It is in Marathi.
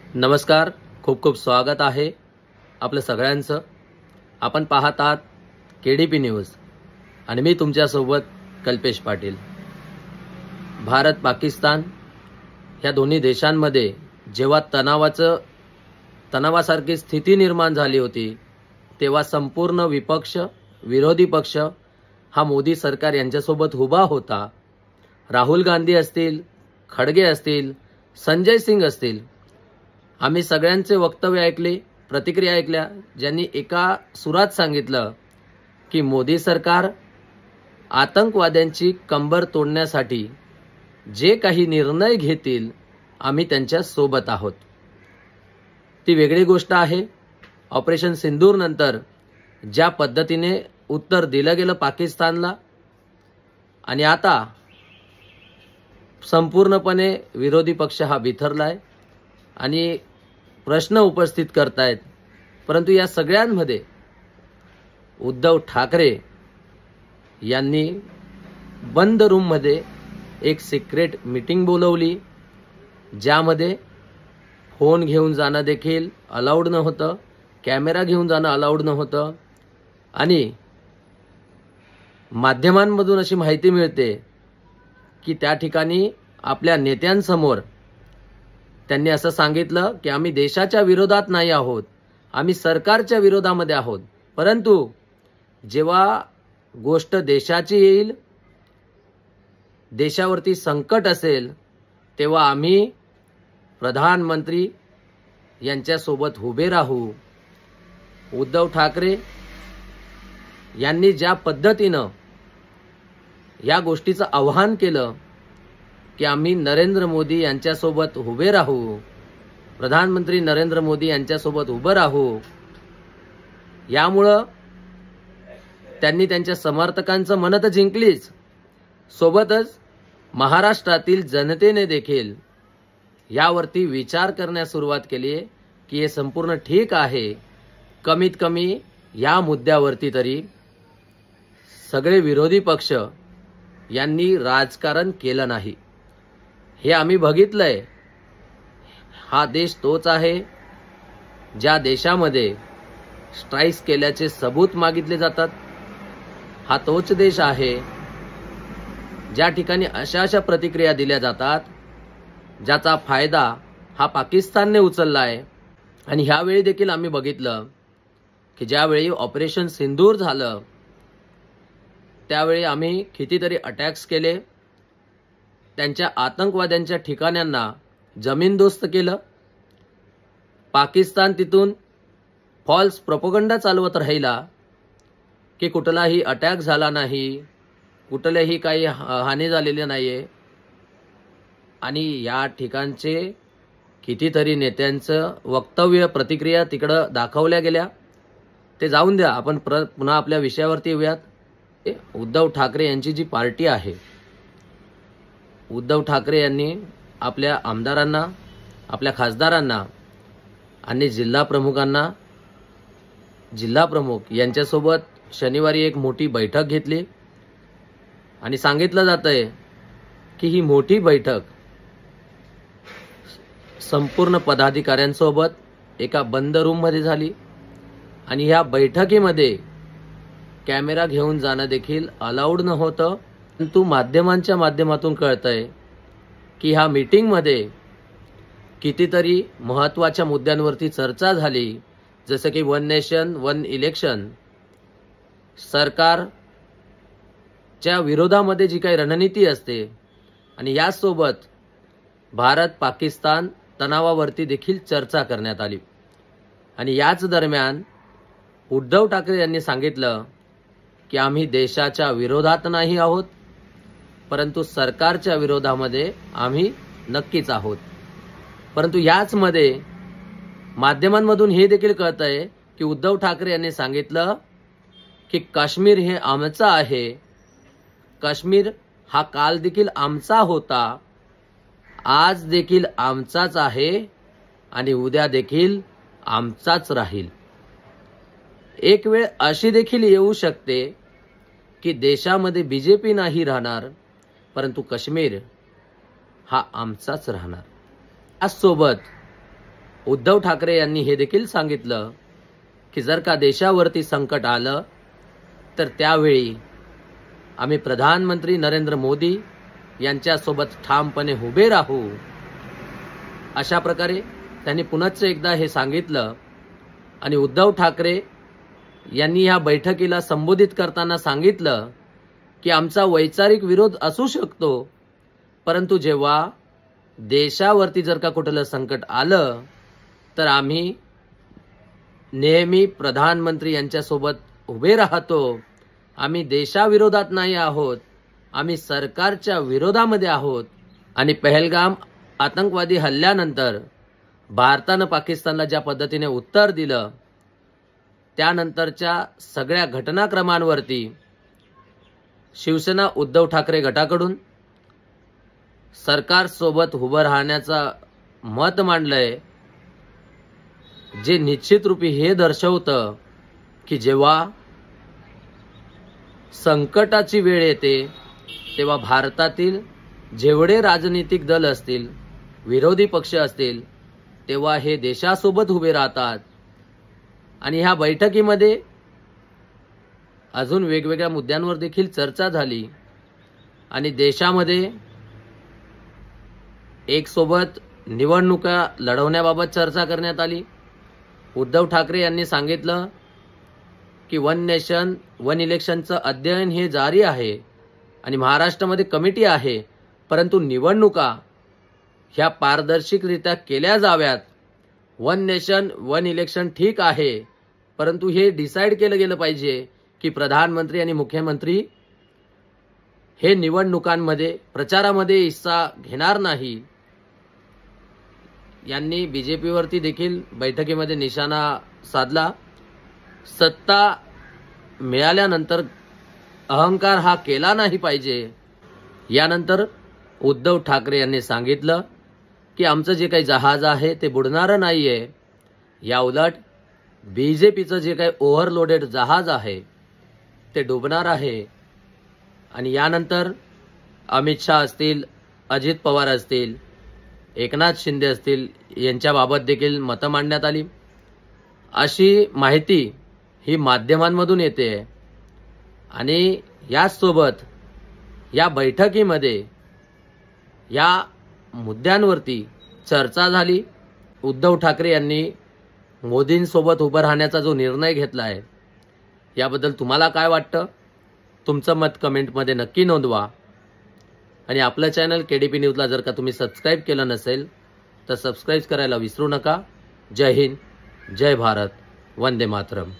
नमस्कार, खूप खूप स्वागत आहे आपलं सगळ्यांचं। आपण पाहत आहात केडीपी न्यूज आणि मी तुमच्यासोबत कल्पेश पाटील। भारत पाकिस्तान या दोन्ही देशांमध्ये जेव्हा तणावासारखी स्थिती निर्माण झाली होती तेव्हा संपूर्ण विपक्ष विरोधी पक्ष हा मोदी सरकार यांच्यासोबत उभा होता। राहुल गांधी असतील, खडगे असतील, संजय सिंग असतील, आम्ही सगळ्यांचे वक्तव्य ऐकले, प्रतिक्रिया ऐकल्या, ज्यांनी एका सुरात सांगितलं की मोदी सरकार आतंकवाद्यांची कंबर तोडण्यासाठी जे काही निर्णय घेतील आम्ही त्यांच्या सोबत आहोत। ती वेगळी गोष्ट आहे ऑपरेशन सिंदूर नंतर ज्या पद्धतीने उत्तर दिलं गेलं पाकिस्तानला, आणि आता संपूर्णपणे विरोधी पक्ष हा बिथरलाय आणि प्रश्न उपस्थित करतायत। परंतु या सगळ्यांमध्ये उद्धव ठाकरे यांनी बंद रूममध्ये एक सिक्रेट मीटिंग बोलवली, ज्यामध्ये फोन घेऊन जाणं देखील अलाउड नव्हतं, कॅमेरा घेऊन जाणं अलाउड नव्हतं। आणि माध्यमांमधून अशी माहिती मिळते की त्या ठिकाणी आपल्या नेत्यांसमोर त्यांनी असं सांगितलं की आम्ही देशाच्या विरोधात नाही आहोत, आम्ही सरकारच्या विरोधामध्ये आहोत, परंतु जेव्हा गोष्ट देशाची येईल, देशावरती संकट असेल, तेव्हा आम्ही प्रधानमंत्री यांच्यासोबत उभे राहू। उद्धव ठाकरे यांनी ज्या पद्धतीनं या गोष्टीचं आव्हान केलं की आम्ही नरेंद्र मोदी यांच्यासोबत उभे राहू, प्रधानमंत्री नरेंद्र मोदी यांच्यासोबत उभं राहू, यामुळं त्यांनी त्यांच्या समर्थकांचं मन तर जिंकलीच, सोबतच महाराष्ट्रातील जनतेने देखील यावरती विचार करण्यास सुरुवात केली आहे की हे संपूर्ण ठीक आहे। कमीत कमी या मुद्द्यावरती तरी सगळे विरोधी पक्ष यांनी राजकारण केलं नाही, हे आम्ही बघितलंय। हा देश तोच आहे ज्या देशामध्ये स्ट्राईक्स केल्याचे सबूत मागितले जातात, हा तोच देश आहे ज्या ठिकाणी अशा प्रतिक्रिया दिल्या जातात ज्याचा फायदा हा पाकिस्तानने उचलला आहे। आणि ह्यावेळी देखील आम्ही बघितलं की ज्यावेळी ऑपरेशन सिंदूर झालं त्यावेळी आम्ही कितीतरी अटॅक्स केले, त्यांच्या आतंकवाद्यांच्या ठिकाणांना जमीनदोस्त केलं। पाकिस्तान तिथून फॉल्स प्रोपगंडा चालवत राहिला की कुठलाही अटॅक झाला नाही, कुठल्याही काही हानी झालेली नाहीये, आणि या ठिकाणचे कितीतरी नेत्यांचं वक्तव्य प्रतिक्रिया तिकडं दाखवल्या गेल्या। ते जाऊन द्या, आपण पुन्हा आपल्या विषयावरती येऊयात। उद्धव ठाकरे यांची जी पार्टी आहे, उद्धव ठाकरे यांनी आपल्या आमदारांना, आपल्या खासदारांना आणि जिल्हा प्रमुख यांच्यासोबत शनिवारी एक मोठी बैठक घेतली आणि सांगितलं जातंय की ही मोठी बैठक संपूर्ण पदाधिकाऱ्यांसोबत एका बंद रूममध्ये झाली आणि ह्या बैठकीमध्ये कॅमेरा घेऊन जाणं देखील अलाउड नव्हतं। परंतु माध्यमांच्या माध्यमातून कळतंय की ह्या मीटिंगमध्ये कितीतरी महत्त्वाच्या मुद्द्यांवरती चर्चा झाली, जसं की वन नेशन वन इलेक्शन, सरकारच्या विरोधामध्ये जी काही रणनीती असते, आणि यासोबत भारत पाकिस्तान तणावावरती देखील चर्चा करण्यात आली। आणि याच दरम्यान उद्धव ठाकरे यांनी सांगितलं की आम्ही देशाच्या विरोधात नाही आहोत, परंतु सरकारच्या विरोधामध्ये आम्ही नक्कीच आहोत। परंतु याचमध्ये माध्यमांमधून हे देखील कळतंय की उद्धव ठाकरे यांनी सांगितलं की काश्मीर हे आमचं आहे, काश्मीर हा काल देखील आमचा होता, आज देखील आमचाच आहे आणि उद्या देखील आमचाच राहील। एक वेळ अशी देखील येऊ शकते की देशामध्ये बीजेपी नाही राहणार, परंतु काश्मीर हा आमचाच राहणार। यासोबत उद्धव ठाकरे यांनी हे देखील सांगितलं की जर का देशावरती संकट आलं तर त्यावेळी आम्ही प्रधानमंत्री नरेंद्र मोदी यांच्यासोबत ठामपणे उभे राहू। अशा प्रकारे त्यांनी पुनश्च एकदा हे सांगितलं। आणि उद्धव ठाकरे यांनी या बैठकीला संबोधित करताना सांगितलं की आमचा वैचारिक विरोध असू शकतो, परंतु जेव्हा देशावरती जर का कुठलं संकट आलं तर आम्ही नेहमी प्रधानमंत्री यांच्यासोबत उभे राहतो। आम्ही देशाविरोधात नाही आहोत, आम्ही सरकारच्या विरोधामध्ये आहोत। आणि पहलगाम आतंकवादी हल्ल्यानंतर भारतानं पाकिस्तानला ज्या पद्धतीने उत्तर दिलं, त्यानंतरच्या सगळ्या घटनाक्रमांवरती शिवसेना उद्धव ठाकरे गटाकडून सरकारसोबत उभं राहण्याचा मत मांडलंय, जे निश्चित रूपी हे दर्शवतं की जेव्हा संकटाची वेळ येते तेव्हा भारतातील जेवढे राजनीतिक दल असतील, विरोधी पक्ष असतील, तेव्हा हे देशासोबत उभे राहतात। आणि ह्या बैठकीमध्ये अजून वेगवेगळ्या मुद्द्यांवर देखील चर्चा झाली आणि देशामध्ये एक सोबत निवडणुका लढवण्याबाबत चर्चा करण्यात आली। उद्धव ठाकरे यांनी सांगितलं की वन नेशन वन इलेक्शनचं अध्ययन हे जारी आहे आणि महाराष्ट्रामध्ये कमिटी आहे, परंतु निवडणुका ह्या पारदर्शकरित्या केल्या जाव्यात। वन नेशन वन इलेक्शन ठीक आहे, परंतु हे डिसाईड केलं गेलं पाहिजे की प्रधानमंत्री आणि मुख्यमंत्री हे निवडणुकांमध्ये प्रचारामध्ये हिस्सा घेणार नाही। यांनी बीजेपीवरती देखील बैठकीमध्ये निशाणा साधला। सत्ता मिळाल्यानंतर अहंकार हा केला नाही पाहिजे। यानंतर उद्धव ठाकरे यांनी सांगितलं की आमचं जे काही जहाज आहे ते बुडणारं नाहीये, या उलट बीजेपीचं जे काही ओव्हरलोडेड जहाज आहे ते डुबणार आहे। आणि यानंतर अमित शाह असतील, अजित पवार असतील, एकनाथ शिंदे असतील यांच्याबाबत देखील मतं मांडण्यात आली। अशी माहिती ही माध्यमांमधून येते आणि याचसोबत या बैठकीमध्ये या मुद्द्यांवरती चर्चा झाली। उद्धव ठाकरे यांनी मोदींसोबत उभं राहण्याचा जो निर्णय घेतला आहे याबद्दल तुम्हाला काय वाटतं? तुमचं मत कमेंटमध्ये नक्की नोंदवा। आणि आपलं चॅनल केडीपी न्यूजला जर का तुम्ही सबस्क्राईब केलं नसेल तर सबस्क्राईब करायला विसरू नका। जय हिंद, जय भारत, वंदे मातरम।